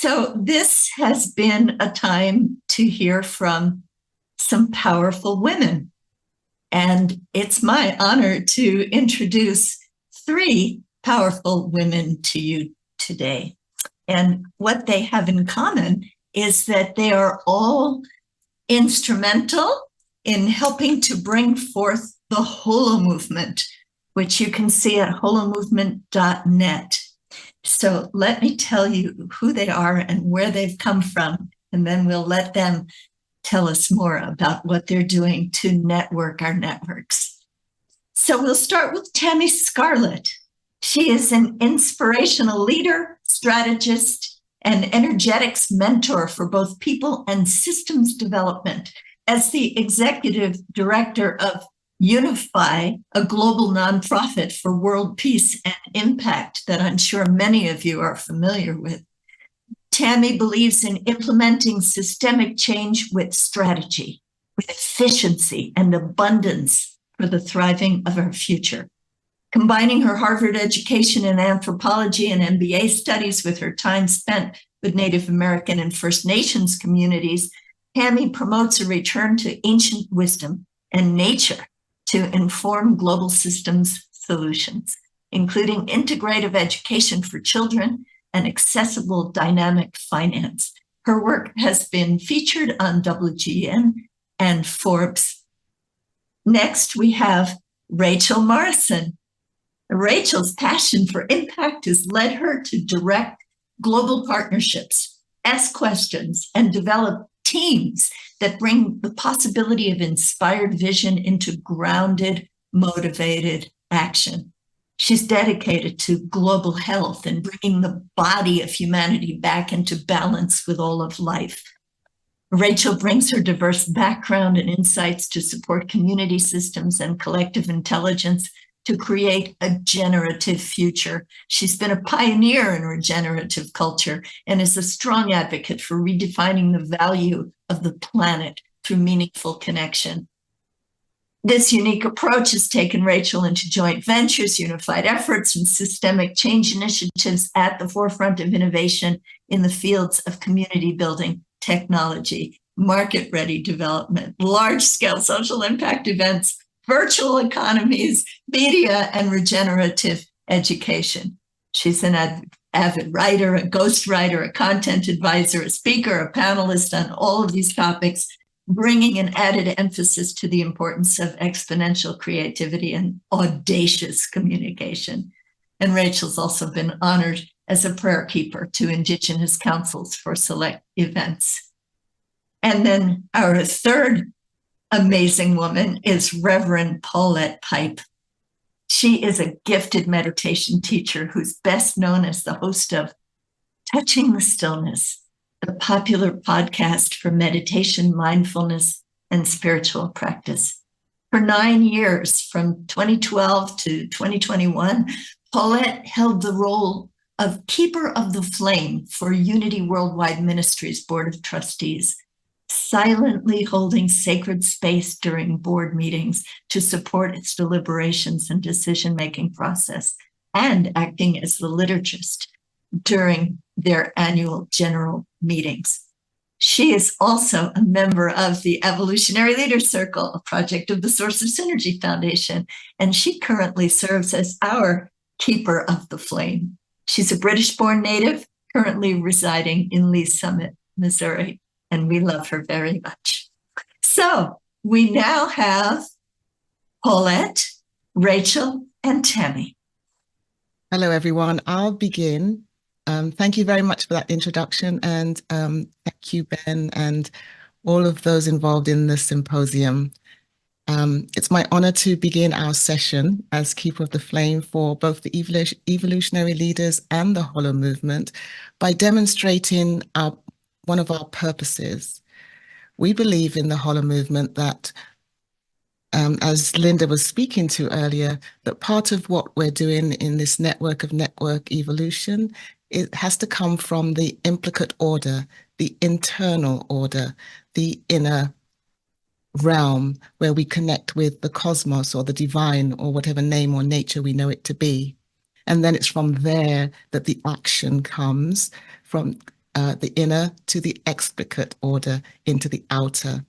So this has been a time to hear from some powerful women. And it's my honor to introduce three powerful women to you today. And what they have in common is that they are all instrumental in helping to bring forth the Holomovement, which you can see at holomovement.net. So let me tell you who they are and where they've come from, and then we'll let them tell us more about what they're doing to network our networks. So we'll start with Tammy Scarlett. She is an inspirational leader, strategist, and energetics mentor for both people and systems development. As the executive director of Unify, a global nonprofit for world peace and impact that I'm sure many of you are familiar with, Tammy believes in implementing systemic change with strategy, with efficiency and abundance for the thriving of our future. Combining her Harvard education in anthropology and MBA studies with her time spent with Native American and First Nations communities, Tammy promotes a return to ancient wisdom and nature to inform global systems solutions, including integrative education for children and accessible dynamic finance. Her work has been featured on WGN and Forbes. Next, we have Rachel Morrison. Rachel's passion for impact has led her to direct global partnerships, ask questions, and develop teams that bring the possibility of inspired vision into grounded, motivated action. She's dedicated to global health and bringing the body of humanity back into balance with all of life. Rachel brings her diverse background and insights to support community systems and collective intelligence to create a generative future. She's been a pioneer in regenerative culture and is a strong advocate for redefining the value of the planet through meaningful connection. This unique approach has taken Rachel into joint ventures, unified efforts, and systemic change initiatives at the forefront of innovation in the fields of community building, technology, market-ready development, large-scale social impact events, virtual economies, media, and regenerative education. She's an avid writer, a ghostwriter, a content advisor, a speaker, a panelist on all of these topics, bringing an added emphasis to the importance of exponential creativity and audacious communication. And Rachel's also been honored as a prayer keeper to Indigenous councils for select events. And then our third amazing woman is Reverend Paulette Pipe. She is a gifted meditation teacher who's best known as the host of Touching the Stillness, the popular podcast for meditation, mindfulness, and spiritual practice. For 9 years, from 2012 to 2021, Paulette held the role of Keeper of the Flame for Unity Worldwide Ministries Board of Trustees, silently holding sacred space during board meetings to support its deliberations and decision-making process, and acting as the liturgist during their annual general meetings. She is also a member of the Evolutionary Leaders Circle, a project of the Source of Synergy Foundation, and she currently serves as our Keeper of the Flame. She's a British-born native, currently residing in Lee Summit, Missouri, and we love her very much. So we now have Paulette, Rachel, and Tammy. Hello, everyone. I'll begin. Thank you very much for that introduction, and thank you, Ben, and all of those involved in the symposium. It's my honor to begin our session as Keeper of the Flame for both the evolutionary leaders and the Holomovement by demonstrating one of our purposes. We believe in the Holomovement that, as Linda was speaking to earlier, that part of what we're doing in this network of network evolution, it has to come from the implicate order, the internal order, the inner realm where we connect with the cosmos or the divine or whatever name or nature we know it to be. And then it's from there that the action comes, from the inner to the explicate order into the outer.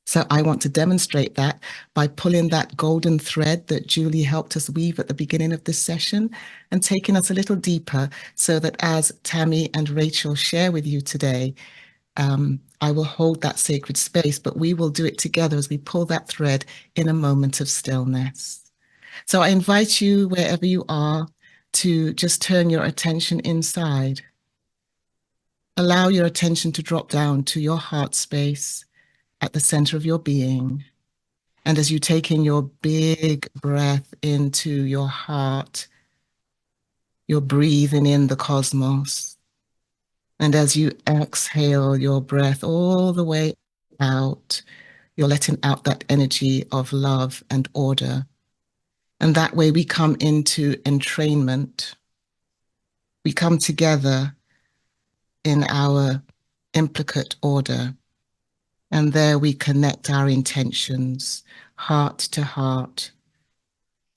So I want to demonstrate that by pulling that golden thread that Julie helped us weave at the beginning of this session and taking us a little deeper so that as Tammy and Rachel share with you today, I will hold that sacred space, but we will do it together as we pull that thread in a moment of stillness. So I invite you, wherever you are, to just turn your attention inside. Allow your attention to drop down to your heart space at the center of your being. And as you take in your big breath into your heart, you're breathing in the cosmos. And as you exhale your breath all the way out, you're letting out that energy of love and order. And that way we come into entrainment. We come together in our implicate order. And there we connect our intentions, heart to heart.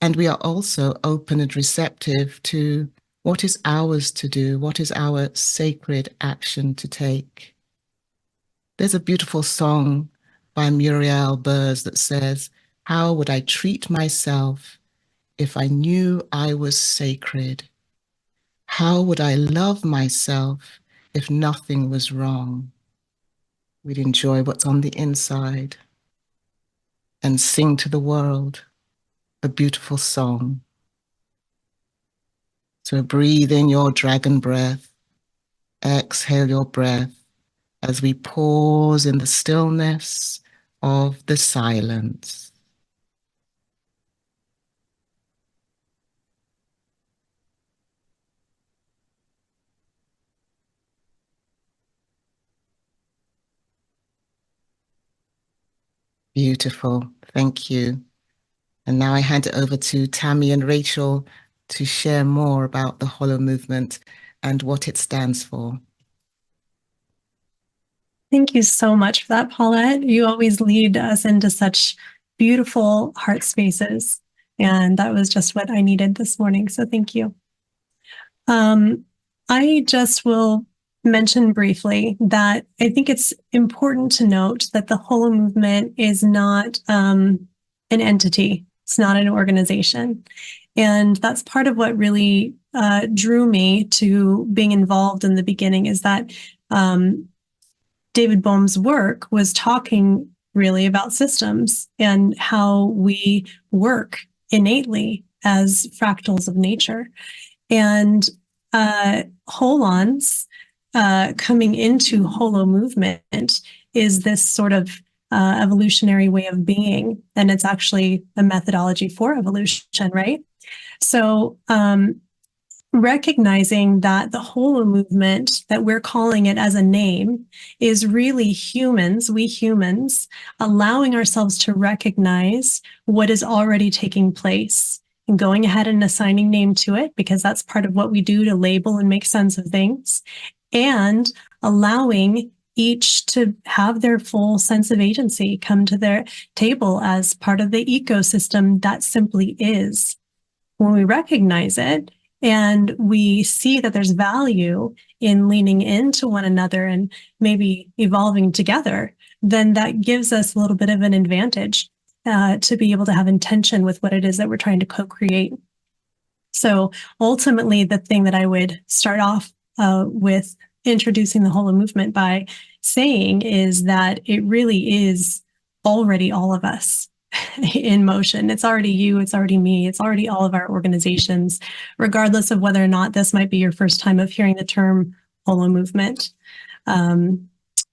And we are also open and receptive to what is ours to do, what is our sacred action to take. There's a beautiful song by Muriel Burrs that says, "How would I treat myself if I knew I was sacred? How would I love myself if nothing was wrong?" We'd enjoy what's on the inside and sing to the world a beautiful song. So breathe in your dragon breath, exhale your breath as we pause in the stillness of the silence. Beautiful, thank you. And now I hand it over to Tammy and Rachel to share more about the Holomovement and what it stands for. Thank you so much for that, Paulette. You always lead us into such beautiful heart spaces. And that was just what I needed this morning. So thank you. I just will mention briefly that I think it's important to note that the Holomovement is not an entity. It's not an organization. And that's part of what really drew me to being involved in the beginning, is that David Bohm's work was talking really about systems and how we work innately as fractals of nature. And holons coming into Holomovement is this sort of evolutionary way of being. And it's actually a methodology for evolution, right? So recognizing that the Holomovement, that we're calling it as a name, is really humans, we humans, allowing ourselves to recognize what is already taking place and going ahead and assigning name to it, because that's part of what we do to label and make sense of things, and allowing each to have their full sense of agency come to their table as part of the ecosystem that simply is. When we recognize it and we see that there's value in leaning into one another and maybe evolving together, then that gives us a little bit of an advantage to be able to have intention with what it is that we're trying to co-create. So ultimately, the thing that I would start off with introducing the Holomovement by saying is that it really is already all of us in motion. It's already you, it's already me, it's already all of our organizations, regardless of whether or not this might be your first time of hearing the term Holomovement.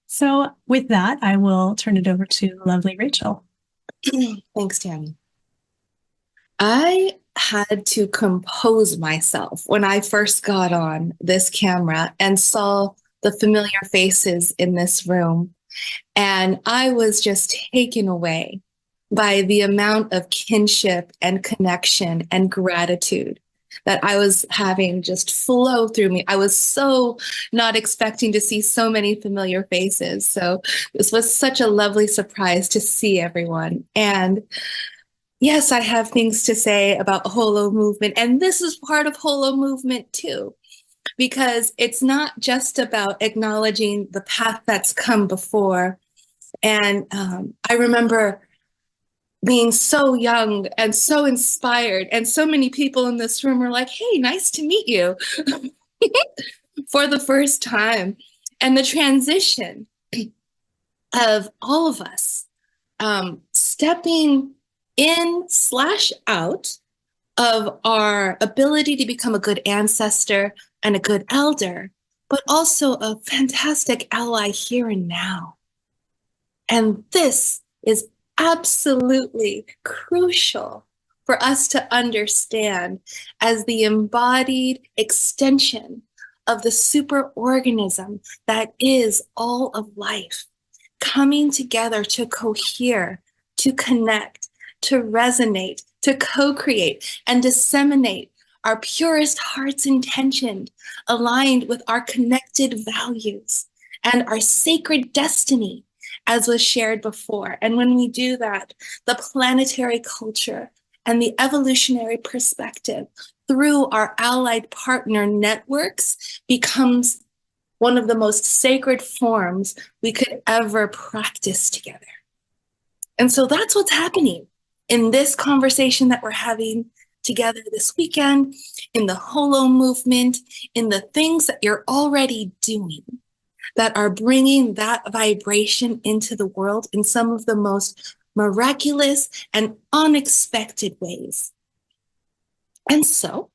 So with that, I will turn it over to lovely Rachel. Thanks, Tammy. I had to compose myself when I first got on this camera and saw the familiar faces in this room. And I was just taken away by the amount of kinship and connection and gratitude that I was having just flow through me. I was so not expecting to see so many familiar faces. So this was such a lovely surprise to see everyone. And yes, I have things to say about Holomovement, and this is part of Holomovement too. because it's not just about acknowledging the path that's come before. And I remember being so young and so inspired, and so many people in this room were like, hey, nice to meet you for the first time. And the transition of all of us stepping in/out of our ability to become a good ancestor and a good elder, but also a fantastic ally here and now. And this is absolutely crucial for us to understand as the embodied extension of the superorganism that is all of life, coming together to cohere, to connect, to resonate, to co-create and disseminate our purest heart's intention, aligned with our connected values and our sacred destiny, as was shared before. And when we do that, the planetary culture and the evolutionary perspective through our allied partner networks becomes one of the most sacred forms we could ever practice together. And so that's what's happening in this conversation that we're having together this weekend, in the Holomovement, in the things that you're already doing that are bringing that vibration into the world in some of the most miraculous and unexpected ways. And so,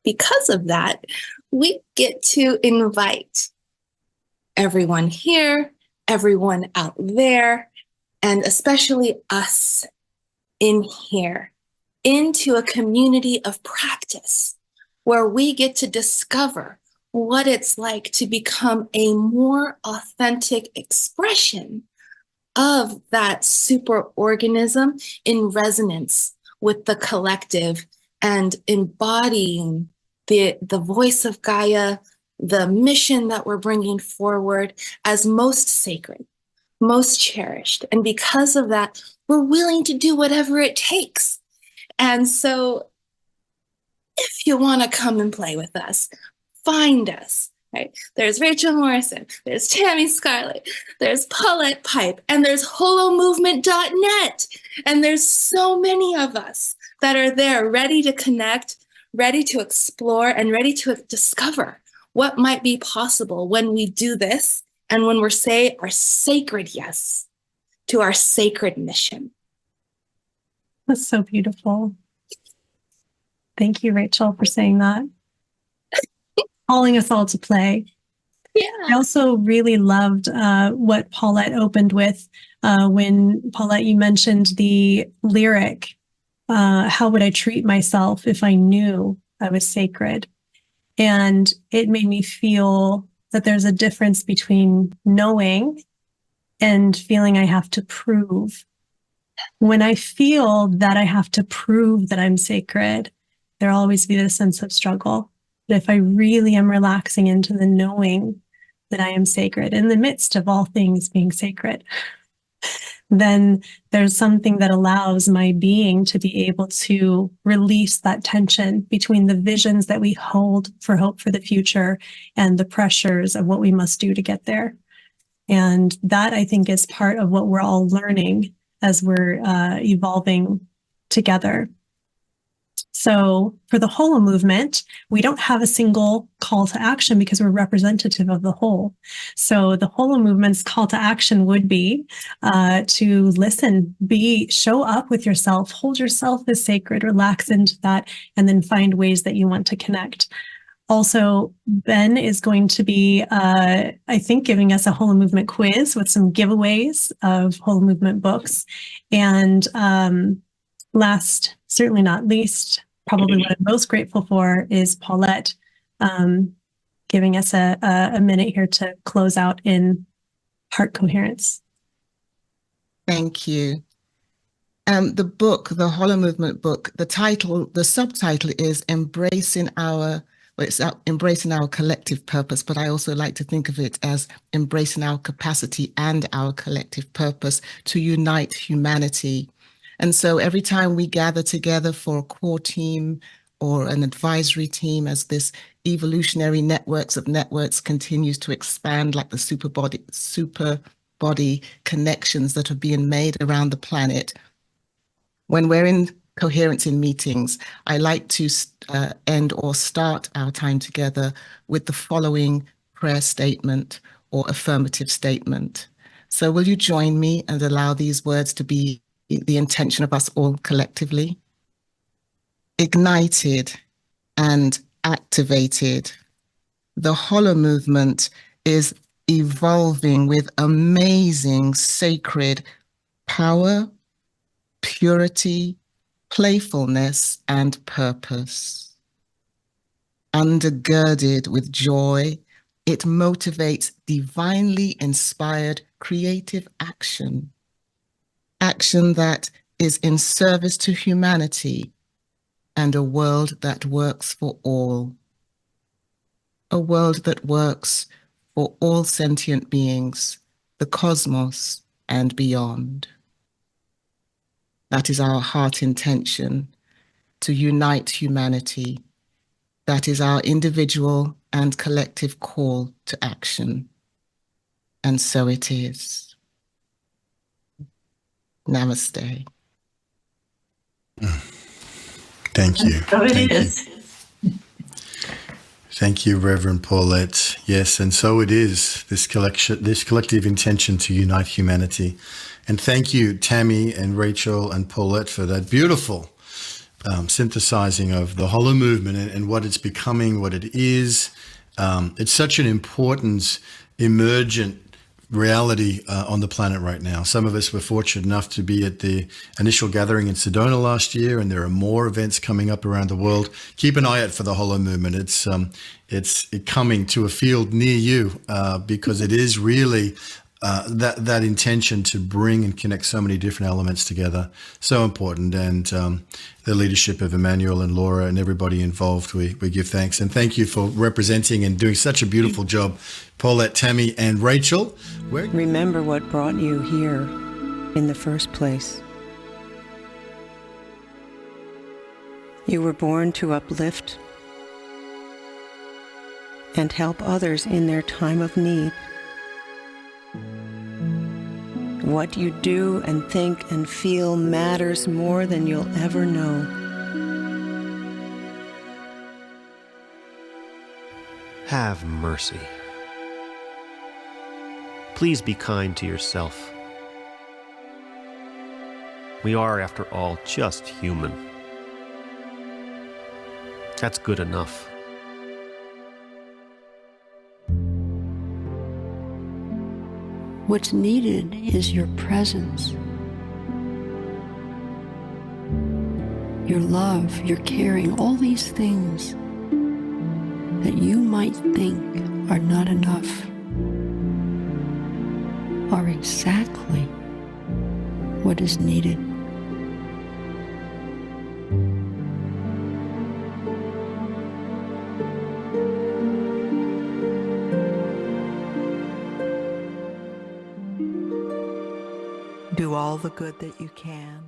because of that, we get to invite everyone here, everyone out there, and especially us in here, into a community of practice where we get to discover what it's like to become a more authentic expression of that superorganism in resonance with the collective and embodying the voice of Gaia, the mission that we're bringing forward as most sacred, most cherished. And because of that, we're willing to do whatever it takes. And so if you want to come and play with us, find us, right? There's Rachel Morrison, there's Tammy Scarlett, there's Paulette Pipe, and there's holomovement.net. And there's so many of us that are there ready to connect, ready to explore, and ready to discover what might be possible when we do this and when we say our sacred yes to our sacred mission. That's so beautiful. Thank you, Rachel, for saying that. Calling us all to play. Yeah. I also really loved what Paulette opened with when, Paulette, you mentioned the lyric, how would I treat myself if I knew I was sacred? And it made me feel that there's a difference between knowing and feeling I have to prove. When I feel that I have to prove that I'm sacred, there'll always be this sense of struggle. But if I really am relaxing into the knowing that I am sacred in the midst of all things being sacred, then there's something that allows my being to be able to release that tension between the visions that we hold for hope for the future and the pressures of what we must do to get there. And that, I think, is part of what we're all learning as we're evolving together. So for the Holomovement, we don't have a single call to action because we're representative of the whole. So the Holomovement's call to action would be to listen, show up with yourself, hold yourself as sacred, relax into that, and then find ways that you want to connect. Also, Ben is going to be, I think, giving us a Holomovement quiz with some giveaways of Holomovement books. And last, certainly not least, probably what I'm most grateful for is Paulette giving us a minute here to close out in heart coherence. Thank you. The book, the Holomovement book, the subtitle is Embracing Our collective purpose, but I also like to think of it as embracing our capacity and our collective purpose to unite humanity. And so every time we gather together for a core team or an advisory team as this evolutionary networks of networks continues to expand, like the super body connections that are being made around the planet. When we're in coherence in meetings, I like to end or start our time together with the following prayer statement or affirmative statement. So will you join me and allow these words to be the intention of us all collectively? Ignited and activated, the Holomovement is evolving with amazing sacred power, purity, playfulness, and purpose. Undergirded with joy, it motivates divinely inspired creative action. Action that is in service to humanity and a world that works for all. A world that works for all sentient beings, the cosmos and beyond. That is our heart intention, to unite humanity. That is our individual and collective call to action. And so it is. Namaste. Thank you. So it Thank you. is. Thank you, Reverend Paulette. Yes, and so it is, this collective intention to unite humanity. And thank you, Tammy and Rachel and Paulette, for that beautiful synthesizing of the Holomovement and what it's becoming, what it is. It's such an important emergent reality on the planet right now. Some of us were fortunate enough to be at the initial gathering in Sedona last year, and there are more events coming up around the world. Keep an eye out for the Holomovement. It's coming to a field near you because it is really that intention to bring and connect so many different elements together. So important. And the leadership of Emmanuel and Laura and everybody involved, we give thanks. And thank you for representing and doing such a beautiful job, Paulette, Tammy, and Rachel. Remember what brought you here in the first place. You were born to uplift and help others in their time of need. What you do and think and feel matters more than you'll ever know. Have mercy. Please be kind to yourself. We are, after all, just human. That's good enough. What's needed is your presence, your love, your caring, all these things that you might think are not enough are exactly what is needed. Do all the good that you can.